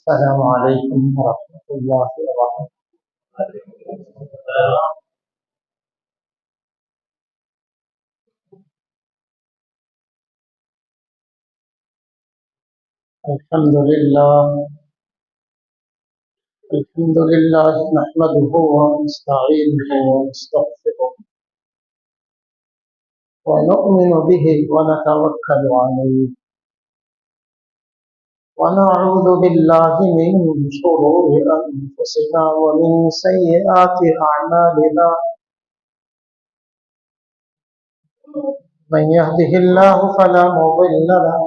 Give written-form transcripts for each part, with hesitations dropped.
السلام عليكم ورحمة الله وبركاته. الحمد لله نحمده ونستعينه ونستغفره ونؤمن به ونتوكل عليه ونعوذ بالله من شرور أنفسنا ومن سيئات أعمالنا. من يهده الله فلا مضل له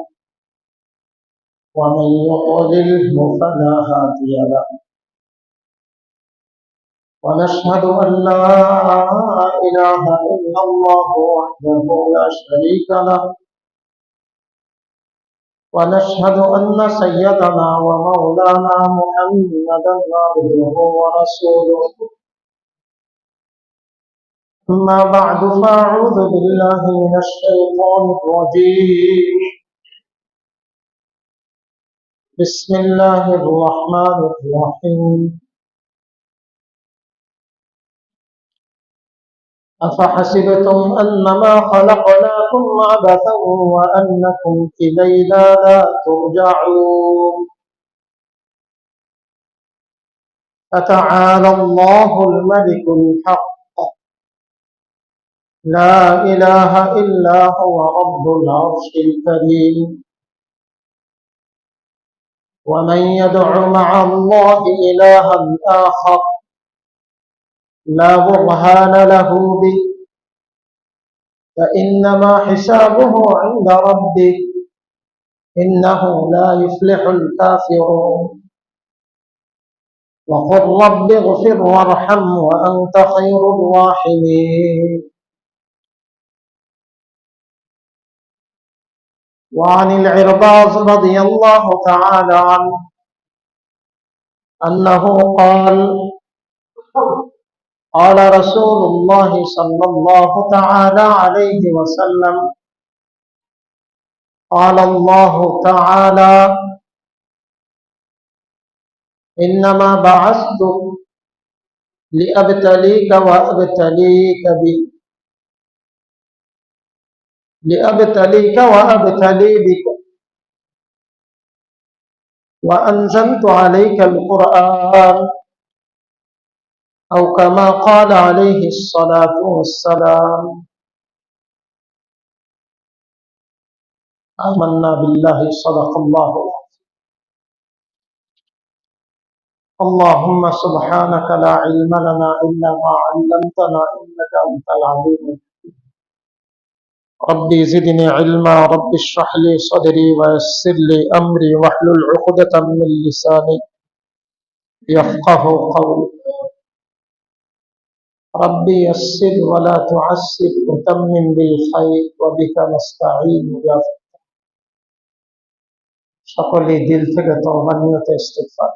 ومن يضلله فلا هادي له. ونشهد أن لا إله إلا الله وحده لا شريك له. ونشهد أن سيدنا ومولانا محمدا عبده ورسوله. أما بعد فأعوذ بالله من الشيطان الرجيم. بسم الله الرحمن الرحيم. أفحسبتم أنما خلقناكم عبثا وأنكم إلينا لا ترجعون. فتعالى الله الملك الحق لا إله إلا هو رب العرش الكريم. ومن يدع مع الله إلها آخر لا برهان له به فإنما حسابه عند ربه إنه لا يفلح الكافرون. وقل رب اغفر وارحم وأنت خير الراحمين. وعن العرباض رضي الله تعالى عنه أنه قال قال رسول الله صلى الله تعالى عليه وسلم قال الله تعالى إنما بعثتك لأبتليك وأبتلي بك وأنزلت عليك القرآن أو كما قال عليه الصلاة والسلام. آمنا بالله صدق الله. اللهم سبحانك لا علم لنا إلا ما علمتنا إنك أنت العليم الحكيم. ربي زدني علما رب اشرح لي صدري ويسر لي أمري واحلل عقدة من لساني يفقه قولي. ربي يسر ولا تعسر وتمم بالخير وبك نستعين يا فتاح. সকলেই দিল থেকে তওবা নিয়তে ইস্তিগফার।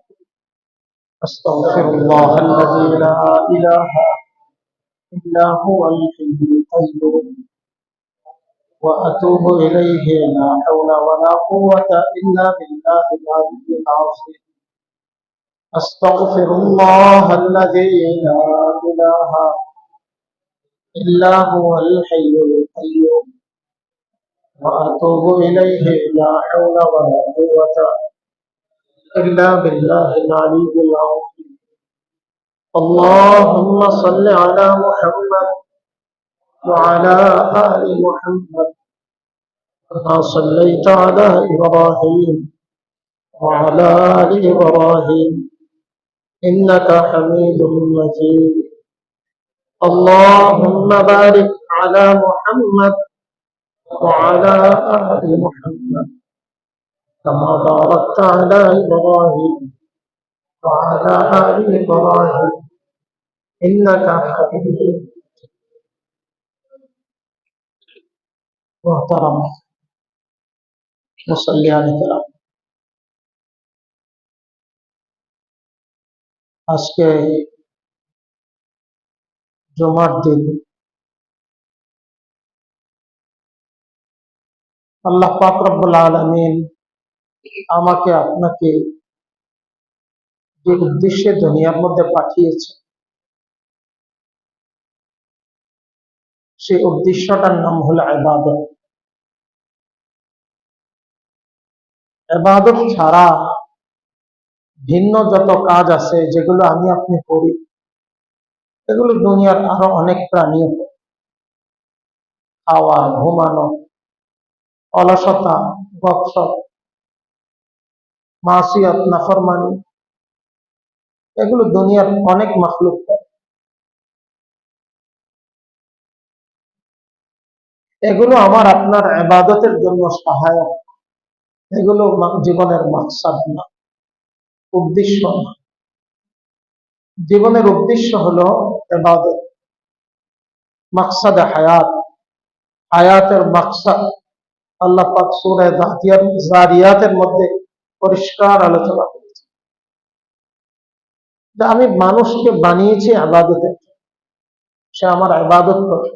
আস্তাগফিরুল্লাহ আল্লাযী লা ইলাহা ইল্লা হুয়াল হাইয়ুল কাইয়্যুম ওয়া আতুবু ইলাইহি লা হাওলা ওয়া লা কুওয়াতা ইল্লা বিল্লাহিল আলিয়্যিল আযীম। আস্তাগফিরুল্লাহ আল্লাযী লা ইলাহা إلا هو الحي القيوم وأتوب إليه لا حول ولا قوة إلا بالله العلي العظيم. اللهم صل على محمد وعلى آل محمد كما صليت على إبراهيم وعلى آل إبراهيم إنك حميد مجيد. اللهم بارك على محمد وعلى آل محمد كما باركت على إبراهيم وعلى آل إبراهيم إنك حميد مجيد. محترم মুসল্লিয়ান কিরাম, আজকে জুমার দিন আল্লাহ পাক রব্বুল আলামিন আমাকে আপনাকে যে উদ্দেশ্যে দুনিয়ার মধ্যে পাঠিয়েছে, সেই উদ্দেশ্যটার নাম হলো ইবাদত। ইবাদত ছাড়া ভিন্ন যত কাজ আছে যেগুলো আমি আপনি করি, এগুলো দুনিয়ার আরো অনেক প্রাণী, খাওয়া, ঘুমানো, অলসতা, গপসপ, মাসিয়াত, নাফরমানি, এগুলো দুনিয়ার অনেক মাখলুক করে। এগুলো আমার আপনার ইবাদতের জন্য সহায়ক, এগুলো জীবনের মাকসাদ না, উদ্দেশ্য না। জীবনের উদ্দেশ্য হলো ইবাদত, মাকসাদে হায়াত, হায়াতের মাকসাদ আল্লাহ পাক সূরা যারিয়াতের মধ্যে পরিষ্কার আলোচনা করেছে যে আমি মানুষকে বানিয়েছি ইবাদতের, সে আমার ইবাদত করবে,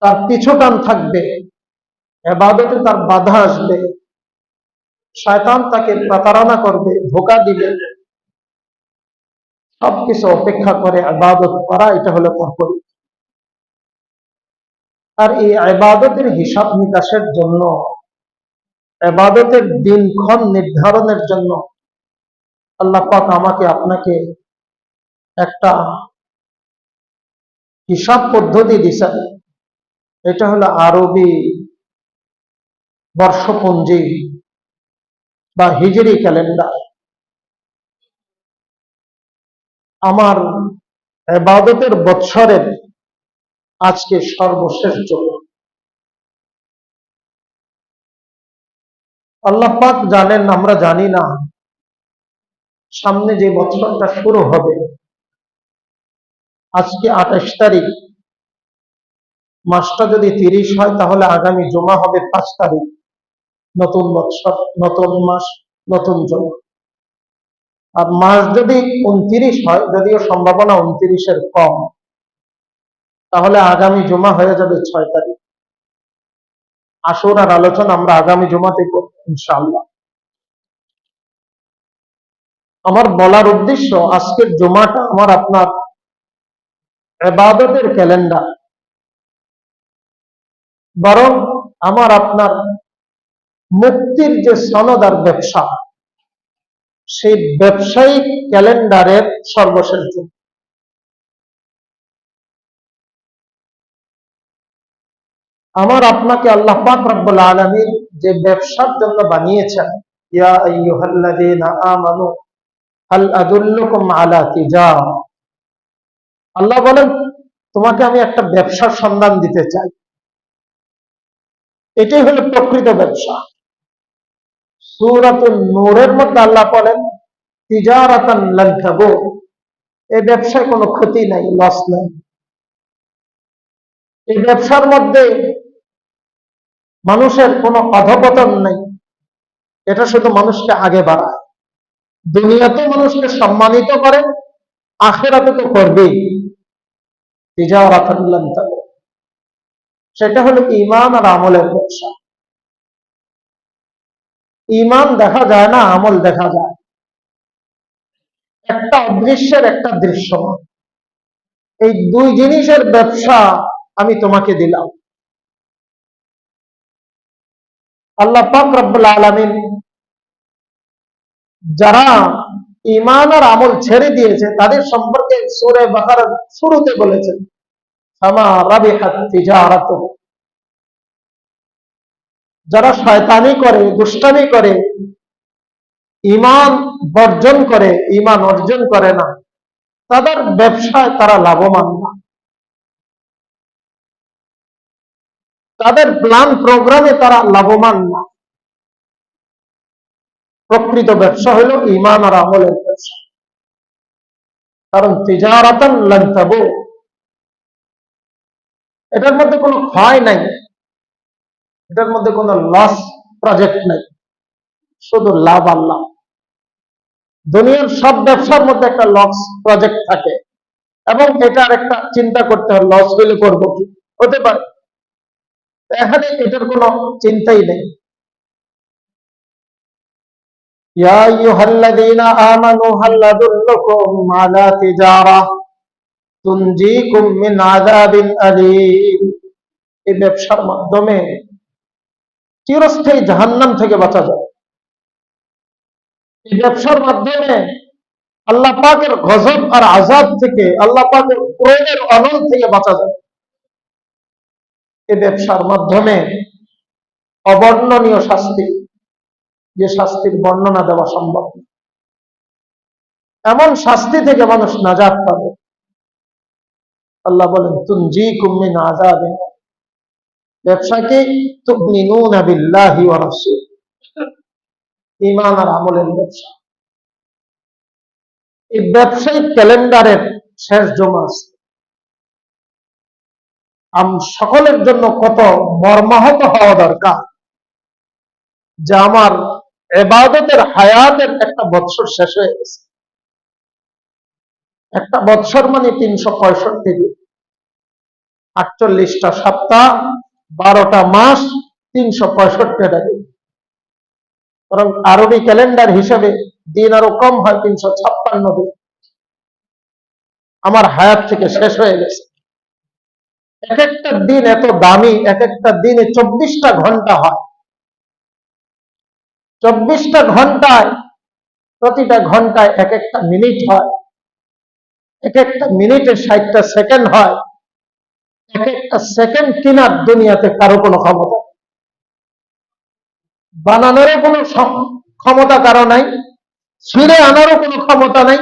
তার পিছুটান থাকবে, ইবাদতে তার বাধা আসবে, শয়তান তাকে প্রতারণা করবে, ধোঁকা দিবে, সবকিছু অপেক্ষা করে ইবাদত করা, এটা হলো তার পরিচয়। আর এই ইবাদতের হিসাব নিকাশের জন্য, ইবাদতের দিনক্ষণ নির্ধারণের জন্য আল্লাহ পাক আমাকে আপনাকে একটা হিসাব পদ্ধতি দিয়েছেন। এটা হলো আরবি বর্ষপঞ্জি বা হিজরি ক্যালেন্ডার। আমার ইবাদতের বৎসরের আজকে সর্বশেষ যোগ। আল্লাহ পাক জানেন, আমরা জানি না সামনে যে বছরটা শুরু হবে, আজকে 28 তারিখ, মাসটা যদি 30 হয় তাহলে আগামী জুমা হবে 5 তারিখ। নতুন বছর, নতুন মাস, নতুন জুমা। আর মাস যদি 29 হয়, যদিও সম্ভাবনা 29-এর কম, তাহলে আগামী জুমা হয়ে যাবে 6 তারিখ। আশুরার আলোচনা আমরা আগামী জুমাতে করব ইনশাআল্লাহ। আমার বলার উদ্দেশ্য, আজকের জুমাটা আমার আপনার ইবাদতের ক্যালেন্ডার, বরং আমার আপনার মুক্তির যে সনদ আর ব্যবসা, সেই ব্যবসায়িক ক্যালেন্ডারের সর্বশেষ দিন। আমার আপনাকে আল্লাহ পাক রব্বুল আলামিন যে ব্যবসার জন্য বানিয়েছেন, ইয়া আইয়ুহাল্লাযীনা আমানু হাল আদুল্লুকুম আলা তিজারা, আল্লাহ বলেন তোমাকে আমি একটা ব্যবসার সন্ধান দিতে চাই। এটাই হলো প্রকৃত ব্যবসা। সূরাতুন নূরের মধ্যে আল্লাহ বলেন তিজারাতান লান তাবুর, এই ব্যবসায় কোনো ক্ষতি নাই, লস নাই। এই ব্যবসার মধ্যে মানুষের কোনো অধঃপতন নেই, এটা শুধু মানুষকে আগে বাড়ায়। দুনিয়াতে মানুষকে সম্মানিত করে, আখিরাতে তো করবেই। তিজারাতান লান তাবুর, সেটা হলো ঈমান আর আমলের ব্যবসা। ঈমান দেখা যায় না, আমল দেখা যায়। একটা অদৃশ্যের, একটা দৃশ্যমান, এই দুই জিনিসের ব্যবসা আমি তোমাকে দিলাম। আল্লাহ পাক রব্বুল আলামিন যারা ঈমান আর আমল ছেড়ে দিয়েছে তাদের সম্পর্কে সূরা বাকারার শুরুতে বলেছেন ফামা রাবিহাত তিজারাতুহু, যারা শয়তানি করে, দুষ্টামি করে, ঈমান বর্জন করে, ঈমান অর্জন করে না, তাদের ব্যবসায় তারা লাভবান না, তাদের প্ল্যান প্রোগ্রামে তারা লাভবান না। প্রকৃত ব্যবসা হলো ঈমান আর আমলের ব্যবসা। কারণ তিজারাতান লান তাবুর, এটার মধ্যে কোনো ক্ষয় নাই, এটার মধ্যে কোনো লস প্রজেক্ট নাই, শুধু লাভ আর লাভ। দুনিয়ার সব ব্যবসার মধ্যে একটা লস প্রজেক্ট থাকে, এবং এটার একটা চিন্তা করতে হয়, লস হইলে করবো কি, হতে পারে। এখানে এটার কোনো চিন্তাই নেই। ইয়া আইয়ুহাল্লাযীনা আমানু হাল আদুল্লুকুম আলা তিজারা তুনজিকুম মিন আযাবিন আলীম। এই ব্যবসার মাধ্যমে চিরস্থায়ী জাহান্নাম থেকে বাঁচা যায়। এই ব্যবসার মাধ্যমে আল্লাহ পাকের গজব আর আযাব থেকে, আল্লাহ পাকের ক্রোধের অনল থেকে বাঁচা যায়। এই ব্যবসার মাধ্যমে অবর্ণনীয় শাস্তি, যে শাস্তির বর্ণনা দেওয়া সম্ভব না, এমন শাস্তি থেকে মানুষ নাজাত পাবে। আল্লাহ বলেন তুনজিকুম মিন আযাবিন। ব্যবসা কি? তুমিনুনা বিল্লাহি ওয়া রাসূল, ঈমান আর আমলের ব্যবসা। এই ব্যবসায়িক ক্যালেন্ডারের শেষ জমা আছে। সকলের জন্য কত মর্মাহত হওয়া দরকার যে আমার ইবাদতের হায়াতের একটা বছর শেষ হয়ে গেছে। একটা বছর মানে 365 দিন, 48টা সপ্তাহ, 12টা মাস, 365টা দিন। বরং আরবি ক্যালেন্ডার হিসেবে দিন আরো কম হয়, 356 দিন আমার হায়াত থেকে শেষ হয়ে গেছে। এক একটা দিন এত দামি, এক একটা দিনে 24টা ঘন্টা হয়। 24টা ঘন্টায় প্রতিটা ঘন্টায় এক একটা মিনিট হয়, এক একটা মিনিটে 60টা সেকেন্ড হয়। এক একটা সেকেন্ড কেনার দুনিয়াতে কারো কোনো ক্ষমতা, বানানোরও কোনো ক্ষমতা কারো নাই, ছিঁড়ে আনারও কোনো ক্ষমতা নাই,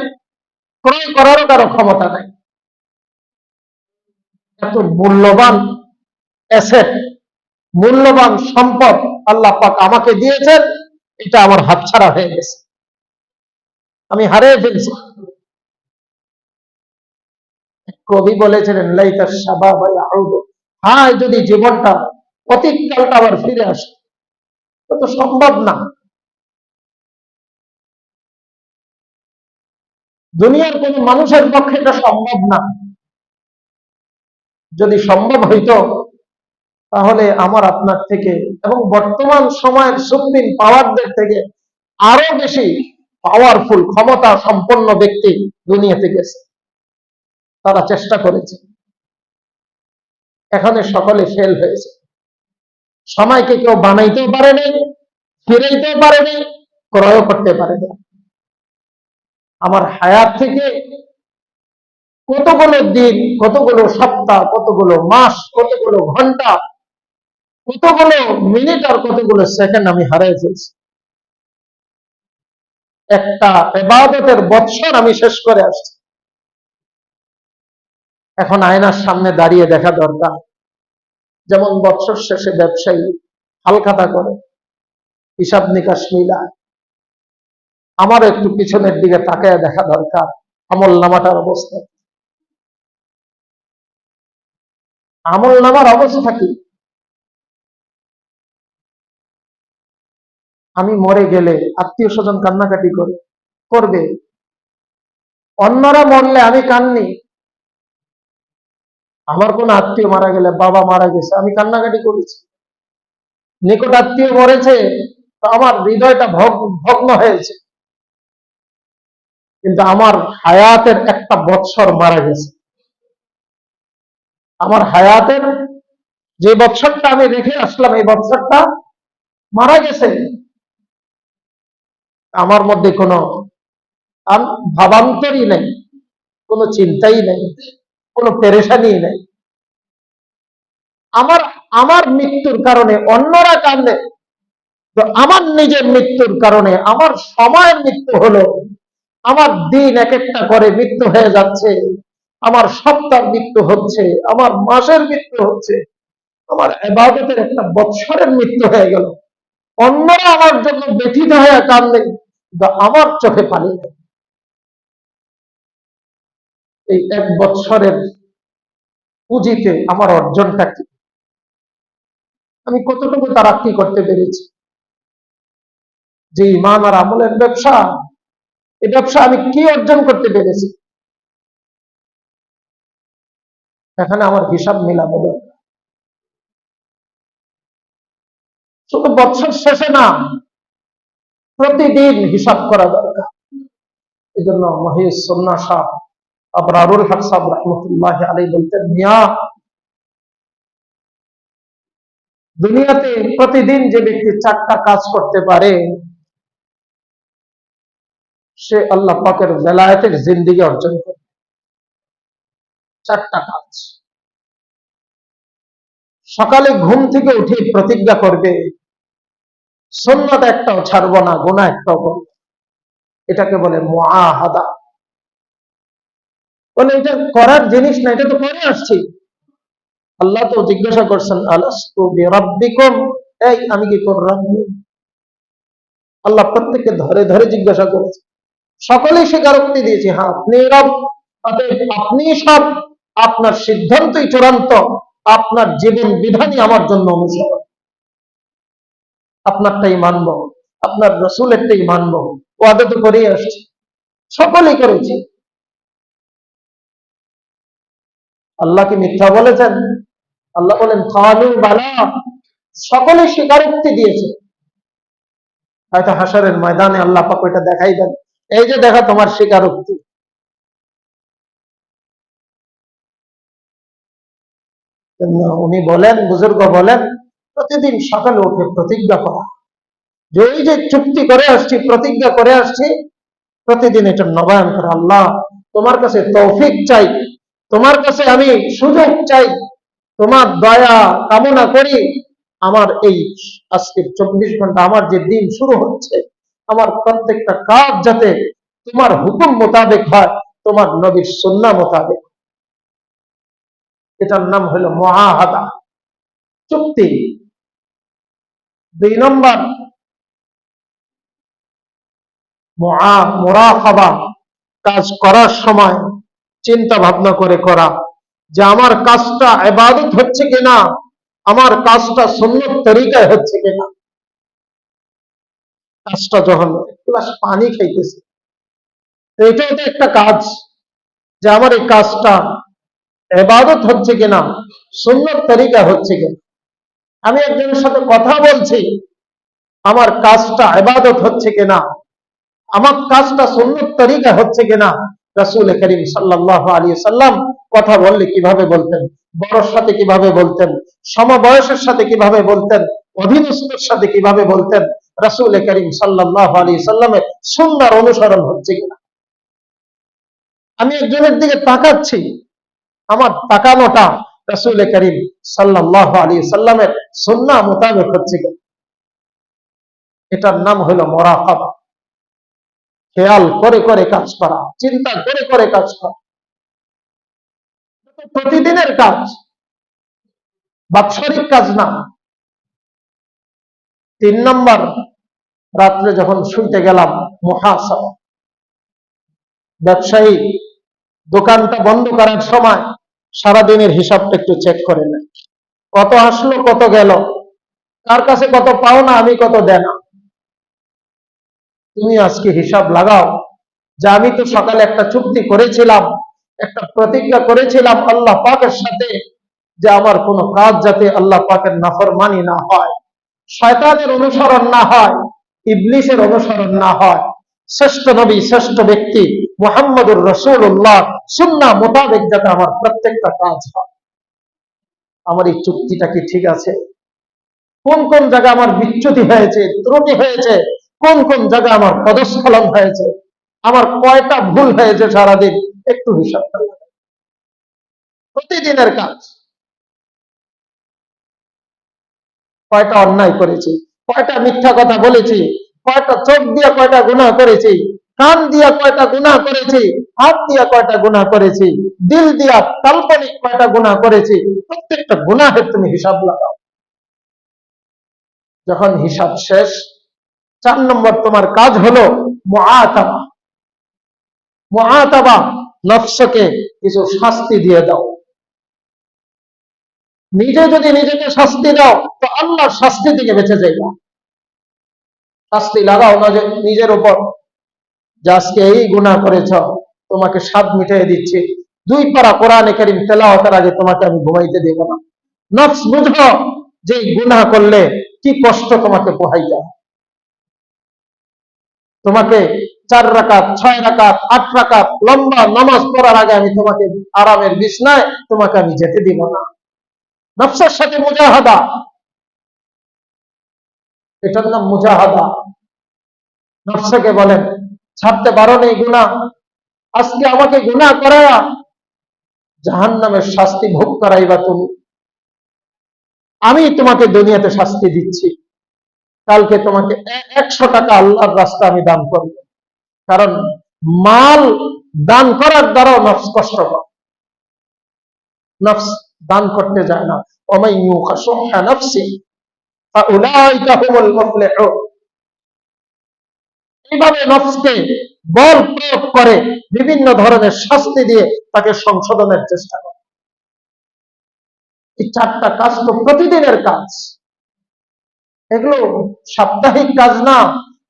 ক্রয় করারও কারো ক্ষমতা নাই। এত মূল্যবান অ্যাসেট, মূল্যবান সম্পদ আল্লাহ পাক আমাকে দিয়েছেন, এটা আমার হাতছাড়া হয়ে গেছে, আমি হারিয়ে ফেলছি। কবি বলেছিলেন লাইতা শাবাব ইয়াউদু, হায় যদি জীবনটা, অতীতকালটা আবার ফিরে আসে। তো সম্ভব না, দুনিয়ার কোন মানুষের পক্ষে এটা সম্ভব না। যদি সম্ভব হইতো তাহলে আমার আপনার থেকে এবং বর্তমান সময়ের সুপ্রিম পাওয়ারদের থেকে আরো বেশি পাওয়ারফুল ক্ষমতা সম্পন্ন ব্যক্তি দুনিয়াতে গেছে, তারা চেষ্টা করেছে, এখানে সকলে ফেল হয়েছে। সময়কে কেউ বানাইতেও পারেনি, ফিরাইতেও পারেনি, ক্রয় করতে পারেনি। আমার হায়াত থেকে কতগুলো দিন, কতগুলো সপ্তাহ, কতগুলো মাস, কতগুলো ঘন্টা, কতগুলো মিনিট আর কতগুলো সেকেন্ড আমি হারিয়ে ফেলছি। একটা ইবাদতের বৎসর আমি শেষ করে আসছি। এখন আয়নার সামনে দাঁড়িয়ে দেখা দরকার। যেমন বৎসর শেষে ব্যবসায়ী হালখাতা করে, হিসাব নিকাশ মিলায়, আমার একটু পিছনের দিকে তাকায় দেখা দরকার আমল নামাটার অবস্থা। আমল নামার অবস্থা কি? আমি মরে গেলে আত্মীয় স্বজন কান্নাকাটি করবে, অন্যরা মরলে আমি কান্নি। আমার কোন আত্মীয় মারা গেলে, বাবা মারা গেছে, আমি কান্নাকাটি করেছি। নিকট আত্মীয় মরেছে, তো আমার হৃদয়টা ভগ্ন হয়েছে। কিন্তু আমার হায়াতের একটা বৎসর মারা গেছে। আমার হায়াতের যে বৎসরটা আমি রেখে আসলাম, এই বৎসরটা মারা গেছে। আমার মধ্যে কোনো ভাবান্তরই নেই, কোনো চিন্তাই নেই, কোনো পেরেশানি নেই। আমার আমার মৃত্যুর কারণে অন্যরা কান্দে, তো আমার নিজের মৃত্যুর কারণে আমার সময়ের মৃত্যু হলো। আমার দিন এক একটা করে মৃত্যু হয়ে যাচ্ছে, আমার সপ্তাহের মৃত্যু হচ্ছে, আমার মাসের মৃত্যু হচ্ছে, আমার ইবাদতের একটা বৎসরের মৃত্যু হয়ে গেল। অন্যরা আমার জন্য ব্যথিত হয়ে কান্দে, কিন্তু আমার চোখে পানি নেই। এই এক বৎসরের পুঁজিতে আমার অর্জনটা কি? আমি কতটুকু তারাক্কি করতে পেরেছি? যে ঈমান আর আমলের ব্যবসা, এই ব্যবসা আমি কি অর্জন করতে পেরেছি? এখানে আমার হিসাব মিলাবো। শুধু বছর শেষে না, প্রতিদিন হিসাব করা দরকার। এই জন্য মহিউস সুন্নাহ শাহ আবরারুল হক সাহেব রহমতুল্লাহ আলাইহি বলতেন, মিয়া দুনিয়াতে প্রতিদিন যে ব্যক্তি 4টা কাজ করতে পারে সে আল্লাহ পাকের বেলায়েতের জিন্দেগি অর্জন করে। 4টা কাজ। সকালে ঘুম থেকে উঠে প্রতিজ্ঞা করবে সুন্নাত একটাও ছাড়বো না, গুনাহ একটাও করব। এটাকে বলে মুআহাদা। বলে এটা করার জিনিস না, এটা তো করে আসছি। আল্লাহ তো জিজ্ঞাসা করছেন, আলাস্তু বিরাব্বিকুম, এই আমি কি তোর রব নই? আল্লাহ প্রত্যেককে ধরে ধরে জিজ্ঞাসা করেছে। সকলেই স্বীকারোক্তি দিয়েছে, হ্যাঁ আপনি রব, অতএব আপনি সব, আপনার সিদ্ধান্তই চূড়ান্ত, আপনার জীবন বিধানই আমার জন্য অনুসরণ। আপনারটাই মানব, আপনার রসুলেরটাই মানব। ওয়াদা তো করেই আসছি, সকলেই করেছি। আল্লাহ কি মিথ্যা বলেছেন? আল্লাহ বলেন কালু বালা, সকলে স্বীকারোক্তি দিয়েছে। হয়তো হাসরের ময়দানে আল্লাহ পাক ওইটা দেখাই দেন, এই যে দেখা তোমার স্বীকারোক্তি। উনি বলেন, বুজুর্গ বলেন, প্রতিদিন সকালে উঠে প্রতিজ্ঞা করা, যে এই যে চুক্তি করে আসছি, প্রতিজ্ঞা করে আসছি, প্রতিদিন এটা নবায়ন করা। আল্লাহ তোমার কাছে তৌফিক চাই, তোমার কাছে আমি সুযোগ চাই, তোমার দয়া কামনা করি। আমার এই আজকের 24 ঘন্টা, আমার যে দিন শুরু হচ্ছে, আমার প্রত্যেকটা কাজ যাতে তোমার হুকুম মোতাবেক হয়, তোমার নবীর সুন্নাহ মোতাবেক। এটার নাম হলো মুআহাদা, চুক্তি। 2 নম্বর মুরাকাবা, কাজ করার সময় চিন্তা ভাবনা করে করা, যে আমার কাজটা ইবাদত হচ্ছে কিনা, আমার কাজটা সুন্নত তরিকায় হচ্ছে কিনা। কাজটা যখন এক গ্লাস পানি খাইতেছে, এটাও তো একটা কাজ, যে আমার এই কাজটা ইবাদত হচ্ছে কিনা, সুন্নত তরিকা হচ্ছে কিনা। আমি একজনের সাথে কথা বলছি, আমার কাজটা ইবাদত হচ্ছে কিনা, আমার কাজটা সুন্নত তরিকা হচ্ছে কিনা। রাসূল করিম সাল্লাল্লাহু আলাইহি সাল্লাম কথা বললে কিভাবে বলতেন, বড়র সাথে কিভাবে বলতেন, সমবয়সের সাথে কিভাবে বলতেন, অধীনস্থের সাথে কিভাবে বলতেন। রাসূল করিম সাল্লাল্লাহু আলাইহি সাল্লামের সুন্নাহর অনুসরণ হচ্ছে কিনা। আমি একজনের দিকে তাকাচ্ছি, আমার তাকানোটা রাসূল করিম সাল্লাল্লাহু আলাইহি সাল্লামের সুন্নাহ মোতাবেক হচ্ছে কিনা। এটার নাম হলো মুরাকাবা। খেয়াল করে করে কাজ করা, চিন্তা করে করে কাজ করা, প্রতিদিনের কাজ, বাৎসরিক কাজ না। 3 নম্বর, রাত্রে যখন শুইতে গেলাম, মুহাসাবা। ব্যবসায়ী দোকানটা বন্ধ করার সময় সারাদিনের হিসাবটা একটু চেক করে নেয়, কত আসলো কত গেল, কার কাছে কত পাওনা, আমি কত দেনা। তুমি আজকে হিসাব লাগাও, যে আমি তো সকালে একটা চুক্তি করেছিলাম, একটা প্রতিজ্ঞা করেছিলাম আল্লাহ পাকের সাথে, যে আমার কোন কাজ যাতে আল্লাহ পাকের নাফরমানি না হয়, শয়তানের অনুসরণ না হয়, ইবলিসের অনুসরণ না হয়, শ্রেষ্ঠ নবী শ্রেষ্ঠ ব্যক্তি মুহাম্মদুর রাসূলুল্লাহ সুন্নাহ মোতাবেক যাতে আমার প্রত্যেকটা কাজ হয়। আমার এই চুক্তিটা কি ঠিক আছে? কোন কোন জায়গা আমার বিচ্যুতি হয়েছে, ত্রুটি হয়েছে, কোন কোন জায়গা আমার পদস্খলন হয়েছে, আমার কয়টা ভুল হয়েছে সারাদিন, একটু হিসাব করতে হবে। প্রতিদিনের কাজ, কয়টা অন্যায় করেছি, কয়টা মিথ্যা কথা বলেছি, কয়টা চোখ দিয়ে কয়টা গুনাহ করেছি, কান দিয়া কয়টা গুনাহ করেছি, হাত দিয়া কয়টা গুনাহ করেছি, দিল দিয়া কাল্পনিক কয়টা গুনাহ করেছি। প্রত্যেকটা গুনাহের তুমি হিসাব লাগাও। যখন হিসাব শেষ, 4 নম্বর তোমার কাজ হলো মুআতাবা। মুআতাবা, নফসকে কিছু শাস্তি দিয়ে দাও। নিজে যদি নিজেকে শাস্তি দাও, তো আল্লাহর শাস্তি থেকে বেঁচে যাইবা। শাস্তি লাগাও না যে নিজের উপর, যে আজকে এই গুনাহ করেছ, তোমাকে স্বাদ মিটাই দিচ্ছি, 2 পারা কোরআনে কারীম তেলাওয়াতের আগে তোমাকে আমি ঘুমাইতে দেব না। নফস বুঝো যে গুনাহ করলে কি কষ্ট তোমাকে পোহাইতে হয়। তোমাকে 4 রাকাত, 6 রাকাত, 8 রাকাত লম্বা নামাজ পড়ার আগে আমি তোমাকে আরামের বিছনায় তোমাকে আমি যেতে দিব না। নফসের সাথে মুজাহাদা, এটার নাম মুজাহাদা। নফসকে বলেন ছাড়তে পারো নি গুনাহ, আজকে আমাকে গুনাহ করায়া জাহান্নামের শাস্তি ভোগ করাইবা তুমি। আমি তোমাকে দুনিয়াতে শাস্তি দিচ্ছি, কালকে তোমাকে 100 টাকা আল্লাহর রাস্তা আমি দান করব। কারণ মাল দান করার দ্বারাও নফস কষ্ট পায়, নফস দান করতে যায় না। ওমান ইউকা শুহা নাফসি ফাউলাইকা হুমুল মুফলিহুন। এইভাবে নফসকে বল প্রয়োগ করে বিভিন্ন ধরনের শাস্তি দিয়ে তাকে সংশোধনের চেষ্টা করে। এই 4টা কাজ তো প্রতিদিনের কাজ, এগুলো সাপ্তাহিক কাজ না,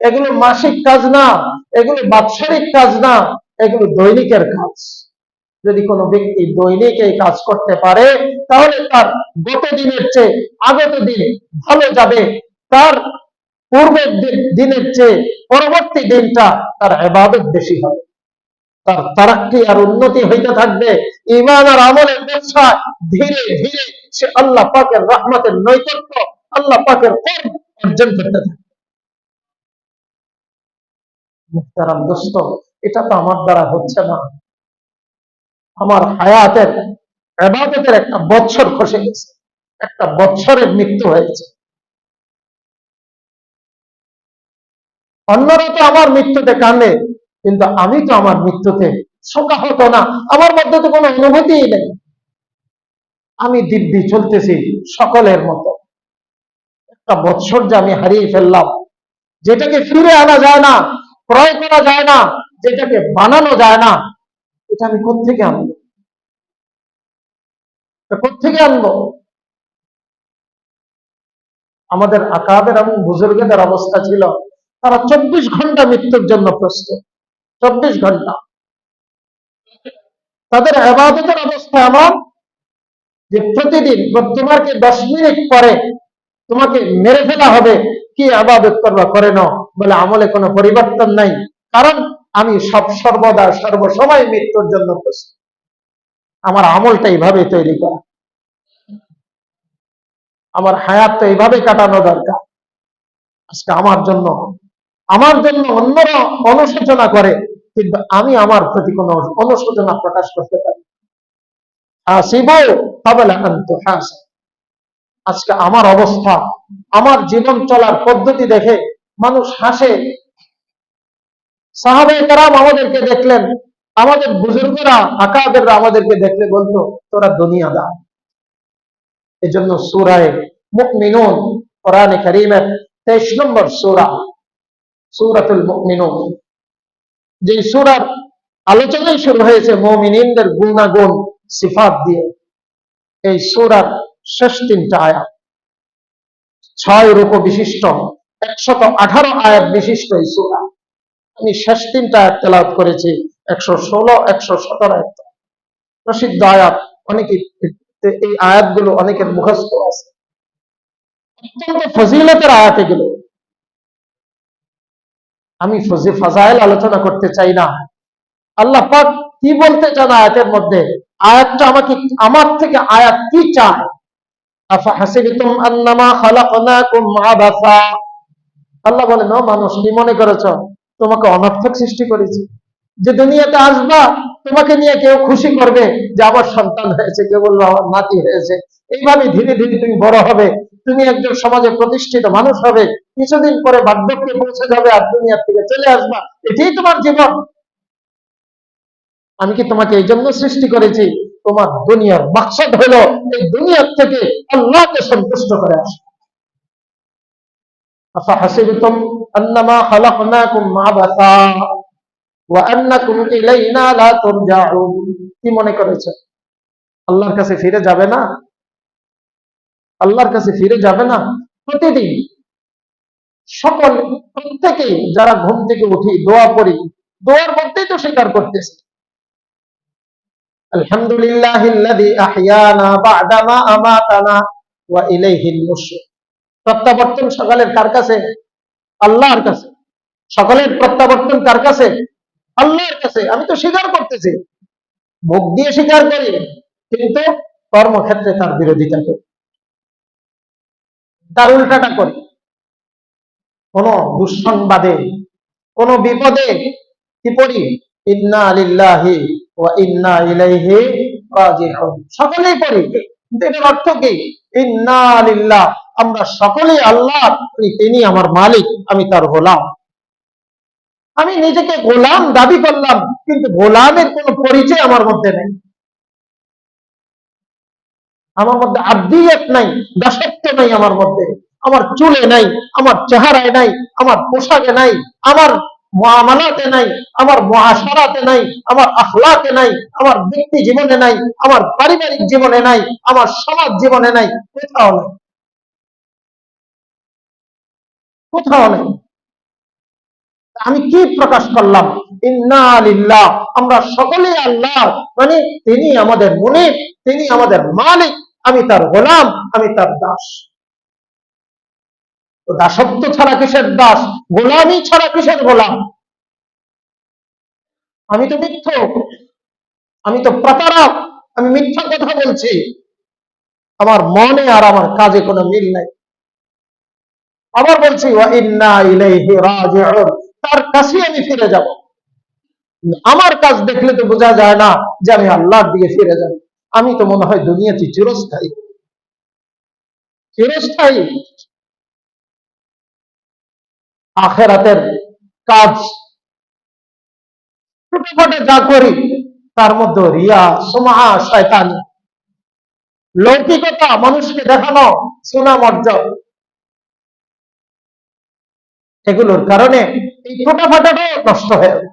এগুলো মাসিক কাজ না, এগুলো বাৎসরিক কাজ না, এগুলো দৈনিকের কাজ। যদি কোনো ব্যক্তি দৈনিক এই কাজ করতে পারে তাহলে তার গত দিনের চেয়ে আগত দিন ভালো যাবে, তার পূর্বের দিনের চেয়ে পরবর্তী দিনটা তার ইবাদত বেশি হবে, তার তারাক্কি আর উন্নতি হইতে থাকবে। ঈমান আর আমলের ব্যবসা ধীরে ধীরে সে আল্লাহ পাকের রহমতের নৈকট্য, আল্লাহ পাকের কুরব অর্জন করতে থাকবে। মুহতারাম দোস্ত, এটা তো আমার দ্বারা হচ্ছে না। আমার হায়াতের ইবাদতের একটা বছর খসে গেছে, একটা বছরের মৃত্যু হয়েছে। অন্যরা তো আমার মৃত্যুতে কাঁদে, কিন্তু আমি তো আমার মৃত্যুতে শোকাহত না, আমার মধ্যে তো কোনো অনুভূতিই নেই। আমি দিব্যি চলতেছি সকলের মতো। একটা বছর যে আমি হারিয়ে ফেললাম, যেটাকে ফিরে আনা যায় না, ক্রয় করা যায় না, যেটাকে বানানো যায় না, এটা আমি কোত্থেকে আনবো? কোত্থেকে আনবো? আমাদের আকাবের এবং বুজুর্গদের অবস্থা ছিল, তারা 24 ঘন্টা মৃত্যুর জন্য প্রস্তুত। 24 ঘন্টা। তাদের ইবাদতের অবস্থা এমন যে প্রতিদিন তোমাকে 10 মিনিট পরে তোমাকে মেরে ফেলা হবে, কি ইবাদত করবা করে নাও, বলে আমলে কোনো পরিবর্তন নাই, কারণ আমি সর্বদা সর্বসময় মৃত্যুর জন্য প্রস্তুত। আমার আমলটা এইভাবে তৈরি করা, আমার হায়াতটা এইভাবে কাটানো দরকার। আজকে আমার জন্য অন্যরা অনুশোচনা করে, কিন্তু আমি আমার প্রতি কোনো অনুশোচনা প্রকাশ করতে পারি। আজকে আমার অবস্থা, আমার জীবন চলার পদ্ধতি দেখে মানুষ হাসে। সাহাবায়ে কেরাম আমাদেরকে দেখলেন, আমাদের বুজুর্গরা আকাবেররা আমাদেরকে দেখলে বলতো তোরা দুনিয়াদার। এজন্য সূরা মুমিনুন, কোরআনে কারীমের 23 নম্বর সূরা, সূরাতুল মুমিনুন, যে সূরার আলোচনাই শুরু হয়েছে মুমিনদের গুণাগুণ সিফাত দিয়ে। এই সূরার শেষ 3টা আয়াত, 6 রূপ বিশিষ্ট 118 আয়াত বিশিষ্ট এই সূরা। আমি শেষ 3টা আয়াত তেলাওয়াত করেছি, 116, 117 আয়াত প্রসিদ্ধ আয়াত। অনেকে এই আয়াতগুলো অনেকের মুখস্থ আছে, অত্যন্ত ফজিলতের আয়াত এগুলো। আমি ফাজাইল আলোচনা করতে চাই না, আল্লাহ পাক কি বলতে চান আয়াতের মধ্যে, আয়াতটা আমাকে আমার থেকে আয়াত কি চায়। আফা হাসিবতুম আন্নামা খালাকনাকুম আবাসা, আল্লাহ বলেন ও মানুষ, কি মনে করেছো তোমাকে অনর্থক সৃষ্টি করেছি? যে দুনিয়াতে আসবা, তোমাকে নিয়ে কেউ খুশি করবে যে আমার সন্তান হয়েছে, কেউ বলবো আমার নাতি হয়েছে। এইভাবে ধীরে ধীরে তুমি বড় হবে, তুমি একজন সমাজে প্রতিষ্ঠিত মানুষ হবে, কিছুদিন পরে বার্ধক্যে পৌঁছে যাবে আর দুনিয়ার থেকে চলে আসবা। এটাই তোমার জীবন। আমি কি তোমাকে এই জন্য সৃষ্টি করেছি? তোমার দুনিয়ার মাকসাদ হলো এই দুনিয়ার থেকে আল্লাহকে সন্তুষ্ট করে আসা। আফাহাসিবতুম আন্নামা খালাকনাকুম আবাসা ওয়া আন্নাকুম ইলাইনা লা তুরজাউন, কি মনে করেছো আল্লাহর কাছে ফিরে যাবে না? আল্লাহর কাছে ফিরে যাবে না? প্রতিদিন প্রত্যেকেই যারা ঘুম থেকে উঠি দোয়া পড়ি, দোয়ার মধ্যেই তো স্বীকার করতেছে আলহামদুলিল্লাহিল্লাযী আহইয়ানা বা'দামা আমাতানা ওয়া ইলাইহিন নুশুর। প্রত্যাবর্তন সকালের কার কাছে? আল্লাহর কাছে। সকলের প্রত্যাবর্তন কার কাছে? আল্লাহর কাছে। আমি তো স্বীকার করতেছি, মুখ দিয়ে স্বীকার করি, কিন্তু কর্মক্ষেত্রে তার বিরোধিতা করি, তার উল্টাটা করি। কোন দুঃসংবাদে, কোন বিপদে কি পড়ি? ইন্না লিল্লাহি ওয়া ইন্না ইলাইহি রাজিউন, সকলেই পড়ি। কিন্তু এটার অর্থ কি? ইন্না লিল্লাহ, আমরা সকলেই আল্লাহ, তিনি আমার মালিক, আমি তার গোলাম। আমি নিজেকে গোলাম দাবি করলাম, কিন্তু গোলামের কোন পরিচয় আমার মধ্যে নেই। আমার মধ্যে আব্দিয়ত নাই, দাসত্ব নাই আমার মধ্যে। আমার চুলে নাই, আমার চেহারায় নাই, আমার পোশাকে নাই, আমার মুআমালাতে নাই, আমার মুআশারাতে নাই, আমার আখলাকে নাই, আমার ব্যক্তি জীবনে নাই, আমার পারিবারিক জীবনে নাই, আমার সমাজ জীবনে নাই, কোথাও নাই, কোথাও নাই। আমি কি প্রকাশ করলাম? ইন্না লিল্লাহ, আমরা সকলেই আল্লাহ, মানে তিনি আমাদের মুনিব, তিনি আমাদের মালিক, আমি তার গোলাম, আমি তার দাস। তো দাসত্ব ছাড়া কিসের দাস? গোলামি ছাড়া কিসের গোলাম? আমি তো মিথ্যক, আমি তো প্রতারক, আমি মিথ্যা কথা বলছি, আমার মনে আর আমার কাজে কোনো মিল নাই। আবার বলছি ওয়া ইন্না ইলাইহি রাজিউন, তার কাছে আমি ফিরে যাব। আমার কাজ দেখলে তো বোঝা যায় না যে আমি আল্লাহর দিকে ফিরে যাব। আমি তো মনে হয় দুনিয়াতে চিরস্থায়ী, চিরস্থায়ী। আখেরাতের কাজ ছোটখাটো যা করি, তার মধ্যে রিয়া, সুমআ, শয়তানি, লৌকিকতা, মানুষকে দেখানো, সুনাম অর্জন, এগুলোর কারণে এই ছোটখাটোটাও নষ্ট হয়ে যায়।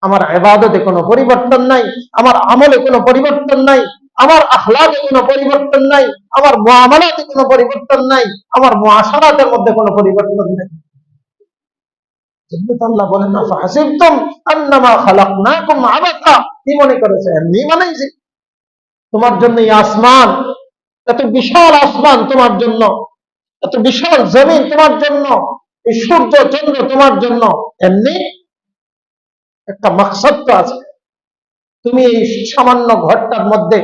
আমার ইবাদতে কোনো পরিবর্তন নাই, আমার আমলে কোনো পরিবর্তন নাই, আমার আখলাকে কোনো পরিবর্তন নাই, আমার মুআমালাতে কোনো পরিবর্তন নাই, আমার মুআশারাতের মধ্যে কোনো পরিবর্তন নাই। আল্লাহ বলেন না ফাহাসিবতুম আন্নামা খালাকনাকুম আবাসা, কি মনে করেছে এমনি বানাইছি? তোমার জন্য এই আসমান, এত বিশাল আসমান তোমার জন্য, এত বিশাল জমিন তোমার জন্য, এই সূর্য চন্দ্র তোমার জন্য এমনি? একটা মাকসাদ তো আছে। তুমি এই সামান্য ঘরটার মধ্যে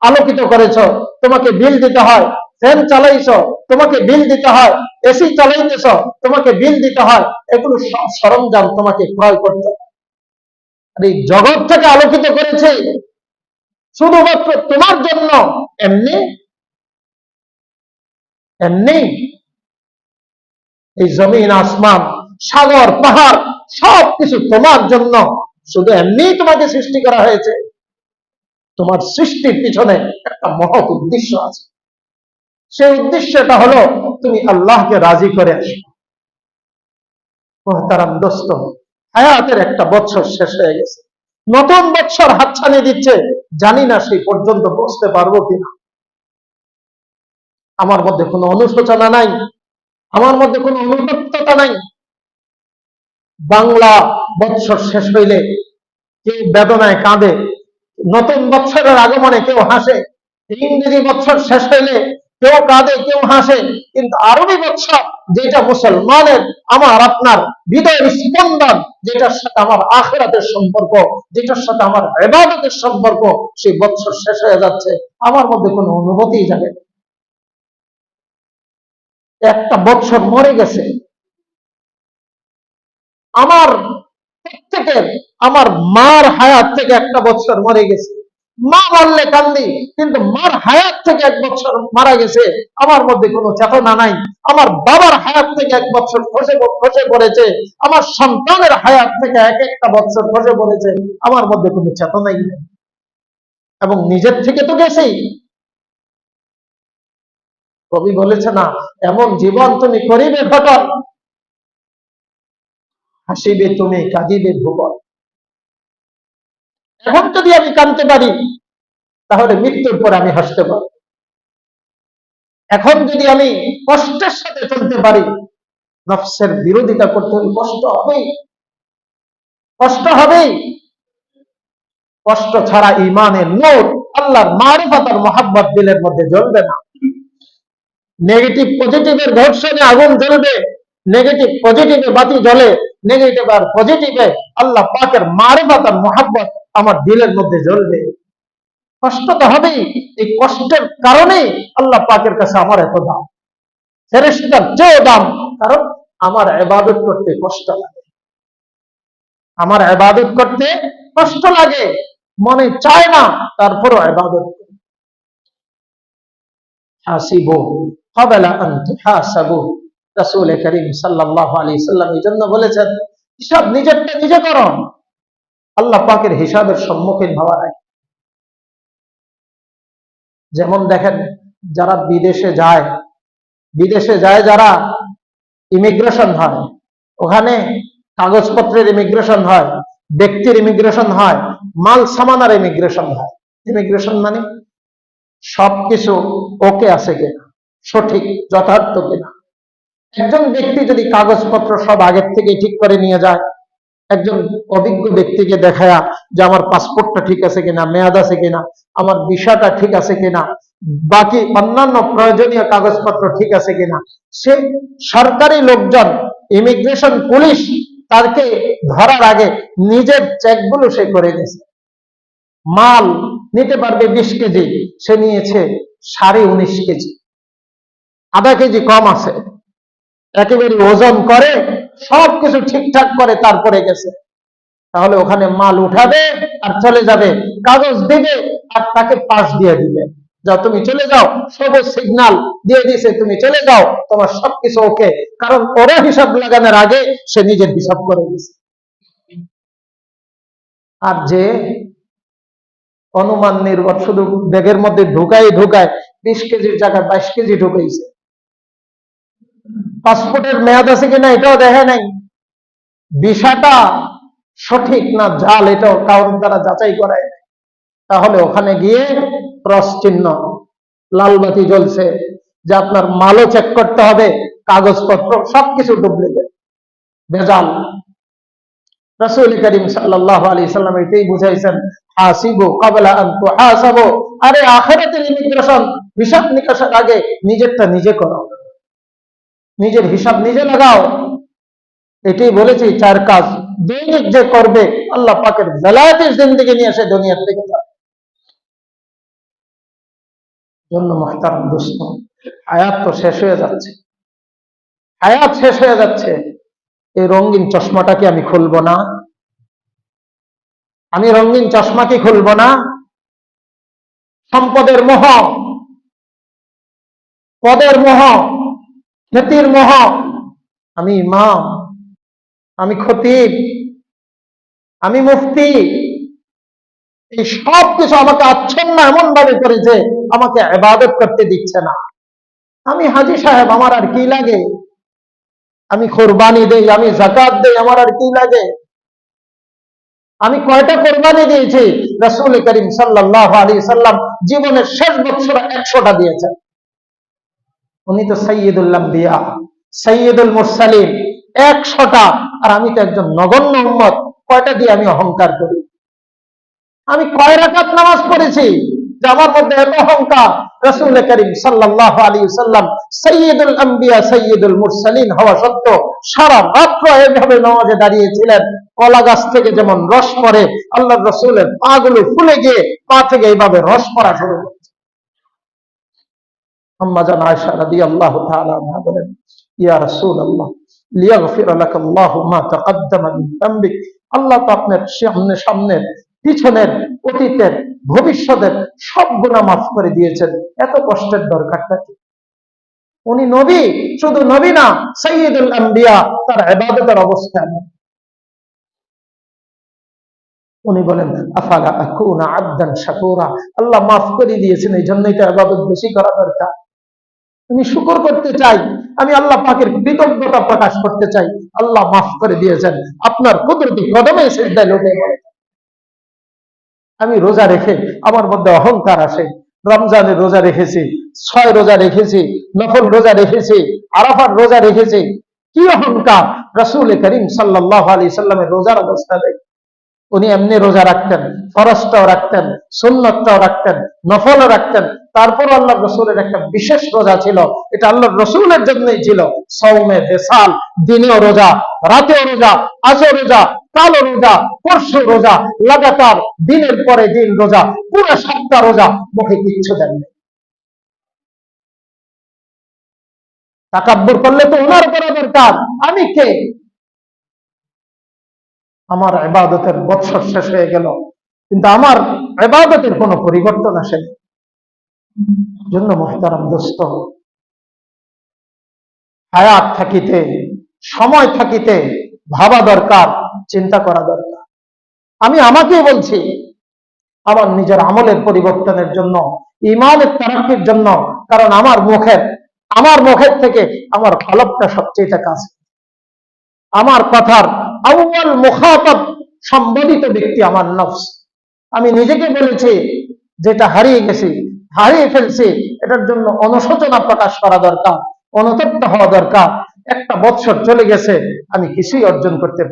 আলোকিত করেছ, তোমাকে বিল দিতে হয়। ফ্যান চালাইছ, তোমাকে বিল দিতে হয়। এসি চালাইতেছ, তোমাকে বিল দিতে হয়। এগুলো সব সরঞ্জাম তোমাকে ক্রয় করতে হয়। আর এই জগৎ থেকে আলোকিত করেছে শুধুমাত্র তোমার জন্য, এমনি এমনি। এই জমিন, আসমান, সাগর, পাহাড় সবকিছু তোমার জন্য, শুধু এমনি তোমাকে সৃষ্টি করা হয়েছে? তোমার সৃষ্টির পিছনে একটা মহৎ উদ্দেশ্য আছে। সেই উদ্দেশ্যটা হলো তুমি আল্লাহকে রাজি করে আসো। মুহতারাম দোস্ত, হায়াতের একটা বছর শেষ হয়ে গেছে, নতুন বছর হাতছানি দিচ্ছে, জানি না সেই পর্যন্ত পৌঁছতে পারবো কিনা। আমার মধ্যে কোনো অনুশোচনা নাই, আমার মধ্যে কোনো অনুতপ্ততা নাই। বাংলা বৎসর শেষ হইলে কেউ বেদনায় কাঁদে, নতুন বৎসরের আগমনে কেউ হাসে। ইংরেজি বৎসর শেষ হইলে কেউ কাঁদে, কেউ হাসে। কিন্তু আরবি বৎসর, যেটা মুসলমানের, আমার আপনার হৃদয়ের স্পন্দন, যেটার সাথে আমার আখিরাতের সম্পর্ক, যেটার সাথে আমার ইবাদতের সম্পর্ক, সেই বৎসর শেষ হয়ে যাচ্ছে, আমার মধ্যে কোনো অনুভূতি যাবে না। একটা বৎসর মরে গেছে। আমার প্রত্যেকের, আমার মার হায়াত থেকে একটা বছর মরে গেছে। মা মরলে কান্দি, কিন্তু মার হায়াত থেকে এক বছর মারা গেছে, আমার মধ্যে কোনো চেতনা নাই। আমার বাবার হায়াত থেকে এক বছর খসে পড়েছে, আমার সন্তানের হায়াত থেকে এক একটা বছর খসে পড়েছে, আমার মধ্যে কোনো চেতনাই নেই। এবং নিজের থেকে তো গেছেই। কবি বলেছে না, এমন জীবন তুমি করিবে ঘটন, হাসিবে তুমি কাঁদিবে ভুবন। এখন যদি আমি কাঁদতে পারি, তাহলে মৃত্যুর পর আমি হাসতে পারি। এখন যদি আমি কষ্টের সাথে চলতে পারি, নফসের বিরোধিতা করতে হলে কষ্ট হবেই, কষ্ট হবেই। কষ্ট ছাড়া ইমানের নূর, আল্লাহর মারিফাত আর মহাব্বত দিলের মধ্যে জ্বলবে না। নেগেটিভ পজিটিভের ঘর্ষণে আগুন জ্বলবে, নেগেটিভ পজিটিভে বাতি জ্বলে, নেগেটিভ আর পজিটিভে আল্লাহ পাকের মারিফাত আর মুহাব্বত আমার দিলের মধ্যে জ্বলবে। কষ্ট তো হবেই, এই কষ্টের কারণে আল্লাহ পাকের কাছে আমার এত দাম, ফেরেশতার চেয়েও দাম। কারণ আমার ইবাদত করতে কষ্ট লাগে, আমার ইবাদত করতে কষ্ট লাগে, মনে চায় না, তারপরও ইবাদত করি। হাসিবু ক্বাবলা আন তুহাসাবু, রাসূল করিম সাল্লাল্লাহু আলাইহি সাল্লাম এই জন্য বলেছেন, হিসাব নিজেরটা নিজে করো, আল্লাহ পাকের হিসাবের সম্মুখীন হওয়ার আগে। যেমন দেখেন, যারা বিদেশে যায় যারা, ইমিগ্রেশন হয়, ওখানে কাগজপত্রের ইমিগ্রেশন হয়, ব্যক্তির ইমিগ্রেশন হয়, মাল সামানার ইমিগ্রেশন হয়। ইমিগ্রেশন মানে সবকিছু ওকে আছে কিনা, সঠিক যথার্থ কিনা। একজন ব্যক্তি যদি কাগজপত্র সব আগের থেকে ঠিক করে নিয়ে যায়, একজন অভিজ্ঞ ব্যক্তিকে দেখায়া যে আমার পাসপোর্টটা ঠিক আছে কিনা, মেয়াদ আছে কিনা, আমার ভিসাটা ঠিক আছে কিনা, বাকি অন্যান্য প্রয়োজনীয় কাগজপত্র ঠিক আছে কিনা, সে সরকারি লোকজন, ইমিগ্রেশন পুলিশ তাকে ধরার আগে নিজের চেকগুলো সে করে দিয়েছে। মাল নিতে পারবে 20 কেজি, সে নিয়েছে 19.5 কেজি, আধা কেজি কম আছে। একেবারে ওজন করে সবকিছু ঠিকঠাক করে তারপরে গেছে। তাহলে ওখানে মাল উঠাবে আর চলে যাবে, কাগজ দিবে আর তাকে পাস দিয়ে দিবে, যাও তুমি চলে যাও, সবুজ সিগন্যাল দিয়ে দিয়েছে, তুমি চলে যাও, তোমার সবকিছু ওকে। কারণ ওরা হিসাব লাগানোর আগে সে নিজের হিসাব করে দিয়েছে। আর যে অনুমান নির্ভর শুধু ব্যাগের মধ্যে ঢুকায় 20 কেজির জায়গায় 22 কেজি ঢুকাইছে, পাসপোর্টের মেয়াদ আছে কিনা এটাও দেখে নাই, ভিসাটা সঠিক না জাল এটাও কারোর দ্বারা যাচাই করায়। তাহলে ওখানে গিয়ে ক্রস চিহ্ন, লাল বাতি জ্বলছে যে আপনার মালও চেক করতে হবে, কাগজপত্র সবকিছু ডুপ্লিকেট, ভেজাল। রাসূল করিম সাল্লাল্লাহু আলাইহি সাল্লাম এটাই বুঝাইছেন, হাসিবু ক্বাবলা আন তুহাসাবু। আরে আখিরাতের ইমিগ্রেশন, হিসাব নিকাশের আগে নিজেরটা নিজে করো, নিজের হিসাব নিজে লাগাও। এটাই বলেছি 4 কাজ দৈনিক যে করবে, আল্লাহ পাকের বেলায়েতের জিন্দেগি নিয়ে সে দুনিয়ার থেকে যাবে। জন্য মুহতারাম দোস্ত, হায়াত তো শেষ হয়ে যাচ্ছে, হায়াত শেষ হয়ে যাচ্ছে। এই রঙিন চশমাটা কি আমি খুলবো না? আমি রঙিন চশমা কি খুলবো না? সম্পদের মোহ, পদের মোহ, খ্যাতির মোহ, আমি ইমাম, আমি খতিব, আমি মুফতি, এই সব কিছু আমাকে আচ্ছন্ন এমন ভাবে করেছে, আমাকে ইবাদত করতে দিচ্ছে না। আমি হাজী সাহেব, আমার আর কি লাগে? আমি কোরবানি দেই, আমি যাকাত দেই, আমার আর কি লাগে? আমি কয়টা কোরবানি দিয়েছি? রাসূল করিম সাল্লাল্লাহু আলাইহি সাল্লাম জীবনের শেষ বছর 100টা দিয়েছেন। উনি তো সাইয়্যিদুল আম্বিয়া, সাইয়্যিদুল মুরসালিন, 100টা। আর আমি তো একজন নগণ্য উম্মত, কয়টা দিয়ে আমি অহংকার করি? আমি কয় রাকাত নামাজ পড়েছি যে আমার মধ্যে এত অহংকার? রাসূল করিম সাল্লাল্লাহু আলাইহি সাল্লাম সাইয়্যিদুল আম্বিয়া সাইয়্যিদুল মুরসালিন হওয়া সত্ত্বেও সারা রাত্র এভাবে নামাজে দাঁড়িয়েছিলেন। কলা গাছ থেকে যেমন রস পড়ে, আল্লাহর রাসূলের পা গুলো ফুলে গিয়ে পা থেকে এইভাবে রস পড়া শুরু করেছে। আম্মা জান আয়েশা রাদিয়াল্লাহু তাআলা আনহা বলেন, ইয়া রাসূলুল্লাহ লিয়াগফির লাকাল্লাহু মা তাকাদ্দামা মিন যামবিক। আল্লাহ তো আপনার সামনের, পিছনের, অতীতের, ভবিষ্যতের সব গুনাহ মাফ করে দিয়েছেন, এত কষ্টের দরকারটা কি? উনি নবী, শুধু নবী না, সাইয়্যিদুল আম্বিয়া, তার ইবাদতের অবস্থা নেই। উনি বলেন, আফালা আকুনা আবদান শাকুরা। আল্লাহ মাফ করে দিয়েছেন, এই জন্যই তো ইবাদত বেশি করা দরকার। আমি শুকর করতে চাই, আমি আল্লাহ পাকের কৃতজ্ঞতা প্রকাশ করতে চাই। আল্লাহ মাফ করে দিয়েছেন, আপনার কুদরতি কদমে সিজদায় লুটে পড়ে। আমি রোজা রেখে আমার মধ্যে অহংকার আসে, রমজানের রোজা রেখেছি, 6 রোজা রেখেছি, নফল রোজা রেখেছি, আরাফার রোজা রেখেছি, কি অহংকার! রাসূল করিম সাল্লাল্লাহু আলাইহি সাল্লামের রোজার অবস্থা দেখে, উনি এমনি রোজা রাখতেন, ফরজটাও রাখতেন, সুন্নতটাও রাখতেন, নফলও রাখতেন, তারপর আল্লাহ রসুলের একটা বিশেষ রোজা ছিল, এটা আল্লাহ রসুলের জন্যই ছিল। সওমে বেসাল, দিনেও রোজা, রাতেও রোজা, আজও রোজা, কালো রোজা, পরশু রোজা, লাগাতার দিনের পরে দিন রোজা, পুরো সপ্তাহ রোজা, মুখে কিচ্ছু দেন নেই। তাকাব্বুর করলে তো ওনার করা দরকার, আমি কে? আমার ইবাদতের বৎসর শেষ হয়ে গেল, কিন্তু আমার ইবাদতের কোনো পরিবর্তন আসেনি। জন্য মুহতারাম দোস্ত, হায়াত থাকিতে, সময় থাকিতে ভাবা দরকার, চিন্তা করা দরকার। আমি আমাকেই বলছি, আমার নিজের আমলের পরিবর্তনের জন্য, ইমানের তারাক্কির জন্য, কারণ আমার মুখের থেকে আমার কলবটা সবচেয়ে কাছে। আমার কথার আউয়াল মুখাতাব, সম্বোধিত ব্যক্তি আমার নফস। আমি নিজেকে বলেছি, যেটা হারিয়ে ফেলছি, এটার জন্য অনুশোচনা প্রকাশ করা দরকার, অনুতপ্ত হওয়া দরকার। একটা বৎসর চলে গেছে, আমি কিছুই অর্জন করতে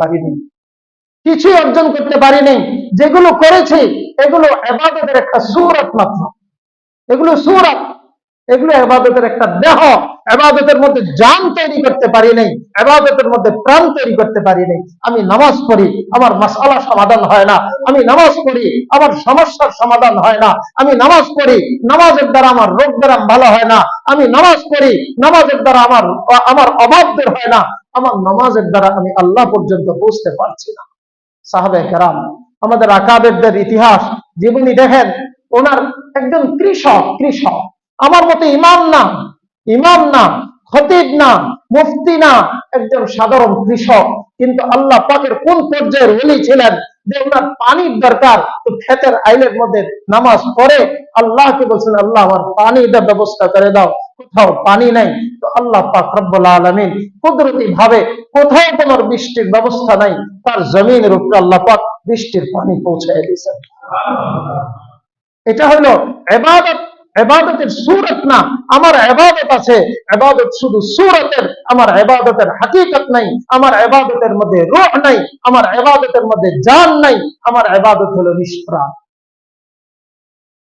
পারিনি। যেগুলো করেছি এগুলো ইবাদতের একটা সূরত মাত্র, এগুলো সূরত, এগুলো ইবাদতের একটা দেহ। ইবাদতের মধ্যে জান তৈরি করতে পারি নাই, ইবাদতের মধ্যে প্রাণ তৈরি করতে পারি নাই। আমি নামাজ পড়ি, আমার মাসআলা সমাধান হয় না। আমি নামাজ পড়ি, আমার সমস্যার সমাধান হয় না। আমি নামাজ পড়ি, নামাজের দ্বারা আমার রোগ ব্যারাম ভালো হয় না। আমি নামাজ পড়ি, নামাজের দ্বারা আমার অভাব দূর হয় না। আমার নামাজের দ্বারা আমি আল্লাহ পর্যন্ত পৌঁছতে পারছি না। সাহাবায়ে কেরাম, আমাদের আকাবেরদের ইতিহাস জীবনী দেখেন, ওনার একজন কৃষক, আমার মতো ইমাম না, খতিব না, মুফতি না, একজন সাধারণ কৃষক। কিন্তু আল্লাহ পাকের কোন পর্যায়ের ওলি ছিলেন যে ওনার পানির দরকার, তো ক্ষেতের আইলের মধ্যে নামাজ পড়ে আল্লাহকে বলছেন, আল্লাহ আমার পানির ব্যবস্থা করে দাও। কোথাও পানি নাই, তো আল্লাহ পাক রব্বুল আলামিন কুদরতি ভাবে, কোথাও তোমার বৃষ্টির ব্যবস্থা নাই, তার জমিনের উপরে আল্লাহ পাক বৃষ্টির পানি পৌঁছায় দিয়েছেন। এটা হলো ইবাদত। ইবাদতের সূরত না, আমার ইবাদত আছে, ইবাদত শুধু সূরতের, আমার ইবাদতের হাকিকত নাই, আমার ইবাদতের মধ্যে রূহ নাই, আমার ইবাদতের মধ্যে জান নাই। আমার ইবাদত হলো নিষ্প্রাণ।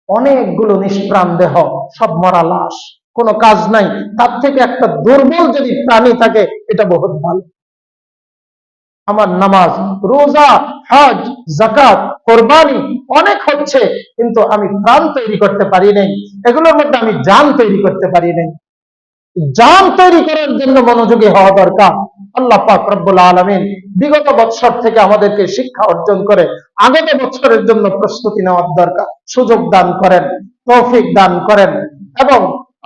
অনেকগুলো নিষ্প্রাণ দেহ, সব মরা লাশ, কোনো কাজ নাই। তার থেকে একটা দুর্বল যদি প্রাণী থাকে, এটা বহুত ভালো। আমার নামাজ, রোজা, হজ, যাকাত, কোরবানি অনেক হচ্ছে, কিন্তু আমি প্রাণ তৈরি করতে পারি নাই। এগুলোর মধ্যে আমি জান তৈরি করতে পারি নাই। জান তৈরি করার জন্য মনোযোগী হওয়া দরকার। আল্লাহ পাক রব্বুল আলামিন বিগত বৎসর থেকে আমাদেরকে শিক্ষা অর্জন করে আগত বৎসরের জন্য প্রস্তুতি নেওয়ার দরকার, সুযোগ দান করেন, তৌফিক দান করেন। এবং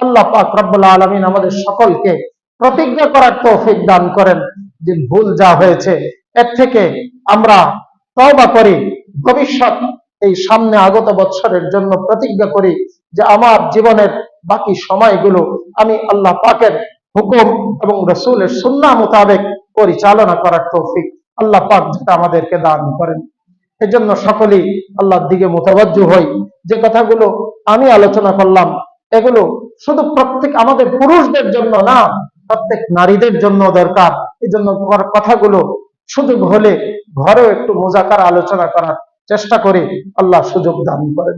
আল্লাহ পাক রব্বুল আলামিন আমাদের সকলকে প্রতিজ্ঞা করার তৌফিক দান করেন যে ভুল যা হয়েছে এর থেকে আমরা তওবা করি। ভবিষ্যৎ এই সামনে আগত বৎসরের জন্য প্রতিজ্ঞা করি যে আমার জীবনের বাকি সময়গুলো আমি আল্লাহ পাকের হুকুম এবং রাসূলের সুন্নাহ মোতাবেক পরিচালনা করার তৌফিক আল্লাহ পাক যাতে আমাদেরকে দান করেন। এজন্য সকলেই আল্লাহর দিকে মুতাওয়াজ্জু হই। যে কথাগুলো আমি আলোচনা করলাম, এগুলো শুধু আমাদের পুরুষদের জন্য না, প্রত্যেক নারীদের জন্য দরকার। এই জন্য কথাগুলো সুযোগ হলে ঘরেও একটু মুযাকারা আলোচনা করার চেষ্টা করি। আল্লাহ সুযোগ দান করেন।